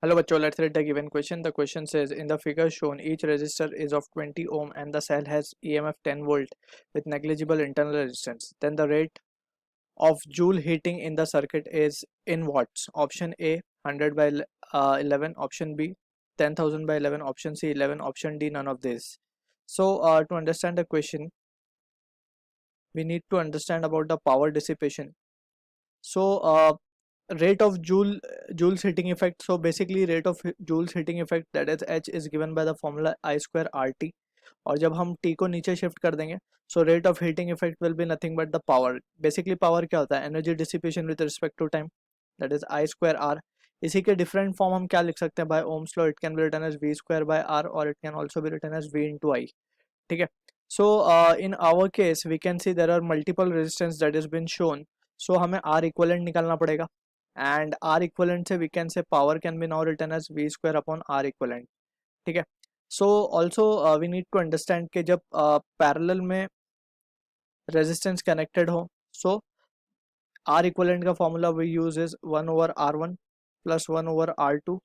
Hello bachcho, let's read the given question. The question says, in the figure shown, each resistor is of 20 ohm and the cell has EMF 10 volt with negligible internal resistance. Then the rate of joule heating in the circuit is in watts. Option A 100 by 11, option B 10,000 by 11, option C 11, option D none of these. So to understand the question, we need to understand about the power dissipation. So rate of Joule's heating effect. So basically rate of Joule's heating effect, that is H, is given by the formula I square RT. और जब हम T को नीचे shift कर देंगे, so rate of heating effect will be nothing but the power. Basically power क्या होता है? Energy dissipation with respect to time, that is I square R. इसी के डिफरेंट फॉर्म हम क्या लिख सकते हैं? By Ohm's law it can be written as V square by R और it can also be written as V into I. ठीक है. So in our case we can see there are multiple resistance that has been shown. So हमें R equivalent निकालना पड़ेगा. And R equivalent से we can say power can be now written as V square upon R equivalent. ठीक है. So also we need to understand कि जब parallel में resistance connected हो, so R equivalent का formula we use is 1 over R1 plus 1 over R2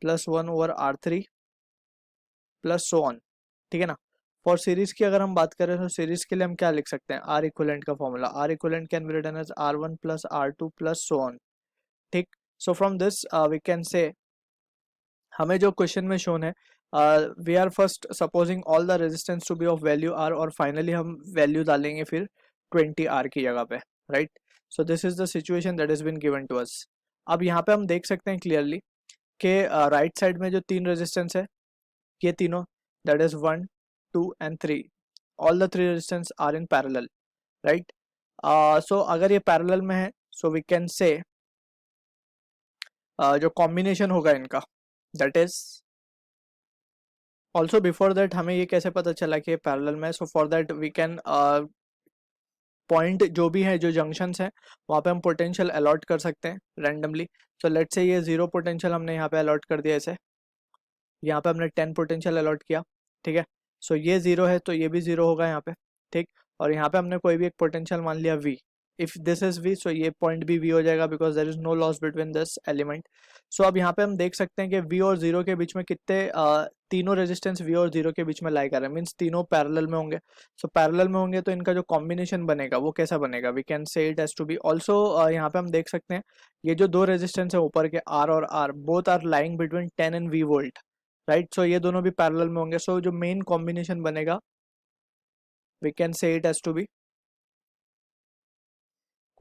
plus 1 over R3 plus so on. ठीक है ना. फॉर सीरीज की अगर हम बात करें तो सीरीज के लिए हम क्या लिख सकते हैं? आर इक्विवेलेंट का formula, R equivalent can be written as R1 plus R2 plus so on. ठीक. So from this we can say, हमें जो क्वेश्चन में शोन है, we are first supposing all the resistance to be of value R, और finally हम value डालेंगे फिर 20R की जगह पे, right. So this is the situation that is been given to us. अब यहाँ पे हम देख सकते हैं क्लियरली कि राइट साइड में जो तीन रेजिस्टेंस है, ये तीनों, that is 1 2 and 3, all the three resistance are in parallel, right. So अगर ये parallel में है, so we can say जो combination होगा इनका, that is also before that हमें ये कैसे पता चला कि ये parallel में है? So for that we can point जो भी है, जो जंक्शंस हैं, वहाँ पे हम पोटेंशियल अलॉट कर सकते हैं रैंडमली. सो लेट्स से ये 0 पोटेंशियल हमने यहाँ पे अलॉट कर दिया, ऐसे यहाँ पे हमने 10 पोटेंशियल अलॉट किया. ठीक है. सो ये 0 है तो ये भी 0 होगा यहाँ पे. ठीक. और यहाँ पे हमने कोई भी एक पोटेंशियल मान लिया V. If this is V, so ये पॉइंट भी V हो जाएगा because there is no loss between this element. So अब यहाँ पे हम देख सकते हैं कि V और 0 के बीच में कितने तीनों रेजिस्टेंस V और 0 के बीच में लाई कर रहे हैं, मीन्स तीनों पैरेलल में होंगे. सो पैरेलल में होंगे तो इनका जो कॉम्बिनेशन बनेगा वो कैसा बनेगा? We can say it as to be also, यहाँ पे हम देख सकते हैं ये जो दो रेजिस्टेंस है ऊपर के R और R, both are lying between 10 and V volt, right. So ये दोनों भी पैरेलल में होंगे. सो जो मेन कॉम्बिनेशन बनेगा we can say it as to be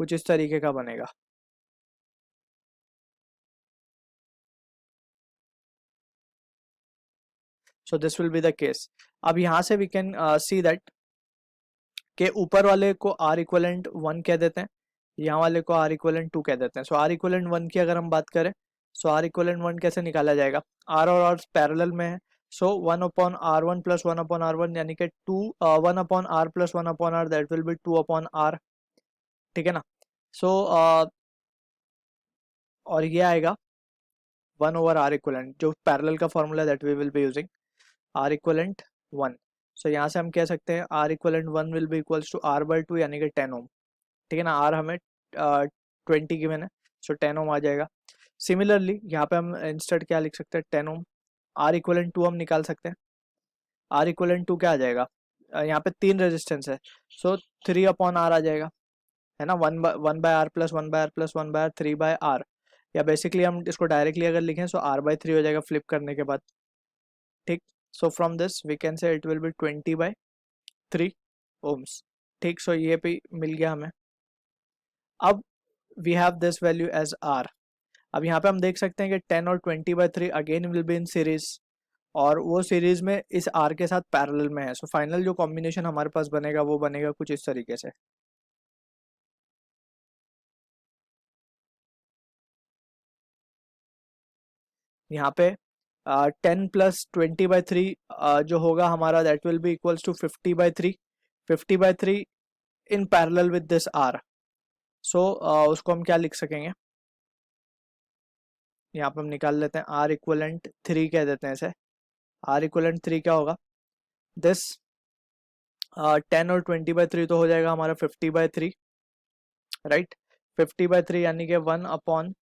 कुछ इस तरीके का बनेगा. So this will be the case. अब यहाँ से वी कैन सी दैट के ऊपर वाले को R इक्वलेंट 1 कह देते हैं, यहाँ वाले को R इक्वलेंट 2 कह देते हैं. सो R इक्वलेंट 1 की अगर हम बात करें, सो R इक्वलेंट 1 कैसे निकाला जाएगा? R और R पैरेलल में है, सो 1 upon R1 plus 1 upon R1, यानी कि 1 upon R plus 1 upon R, that will be 2 upon R. ठीक है ना. सो और ये आएगा 1 ओवर R इक्वलेंट, जो पैरेलल का formula that we will be using, R equivalent 1. So यहाँ से हम कह सकते हैं R equivalent 1 will be equals to R by 2, यानी कि 10 ओम. ठीक है ना. R हमें 20 गिवन है, सो 10 ओम आ जाएगा. सिमिलरली यहाँ पे हम इंस्टेड क्या लिख सकते हैं? 10 ओम. R इक्वलेंट 2 हम निकाल सकते हैं. R इक्वलेंट 2 क्या आ जाएगा? यहाँ पे तीन रेजिस्टेंस है, सो 3 अपॉन R आ जाएगा, है ना. 1 by R plus 1 by R plus 1 by R, 3 by R. या बेसिकली हम इसको डायरेक्टली अगर लिखें सो R बाई 3 हो जाएगा फ्लिप करने के बाद. ठीक. So from this we can say it will be 20 by 3 ohms. ठीक. सो ये भी मिल गया हमें. अब we have this value as R. अब यहाँ पे हम देख सकते हैं कि 10 और 20 by 3 again will be in series, और वो सीरीज में इस R के साथ पैरेलल में है. सो फाइनल जो कॉम्बिनेशन हमारे पास बनेगा वो बनेगा कुछ इस तरीके से. यहाँ पे 10 प्लस 20 बाई 3 जो होगा हमारा, that will be equals to 50 by 3. 50 by 3 in parallel with this R. So उसको हम क्या लिख सकेंगे? यहाँ पे हम निकाल लेते हैं R इक्वलेंट 3 कह देते हैं इसे. R इक्वलेंट 3 क्या होगा? दिस 10 और 20 बाई 3 तो हो जाएगा हमारा 50 बाई 3, राइट. 50 बाई 3 यानी कि 1 upon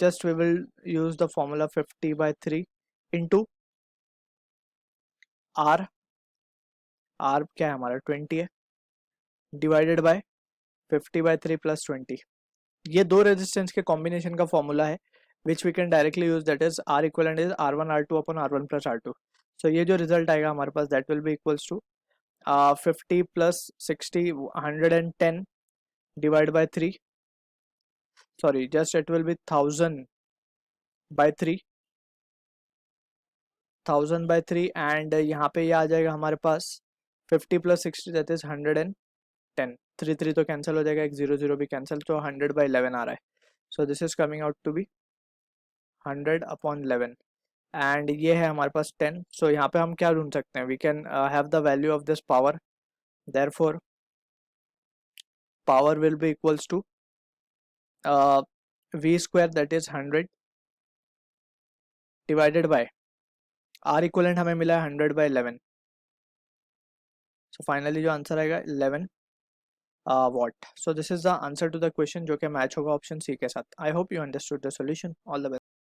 just we will use the formula 50/3 into R. R क्या है हमारा 20 है, डिवाइडेड बाय 50/3 प्लस 20. ये दो रेजिस्टेंस के कॉम्बिनेशन का फॉर्मूला है which we can directly use, that is R equivalent is R1 R2 upon R1 plus R2. So ये जो रिजल्ट आएगा हमारे पास that will be equals to 50 plus 60 110 divide by 3, sorry just it will be 1000/3, 1000/3 and यहाँ पे ये आ जाएगा हमारे पास 50 प्लस 60 दैट इज 110, 3 3 तो कैंसिल हो जाएगा, एक 0 0 भी कैंसिल, तो 100/11 आ रहा है. So this is coming out to be 100/11 and ये है हमारे पास 10. सो यहाँ पे हम क्या ढूंढ सकते हैं, we can have the value of this power, therefore power will be equals to v square that is 100 divided by R equivalent हमें मिला है 100/11. सो फाइनली जो आंसर आएगा 11 watt. So this is the answer to the question जो कि match होगा option C के साथ. I hope you understood the solution. All the best.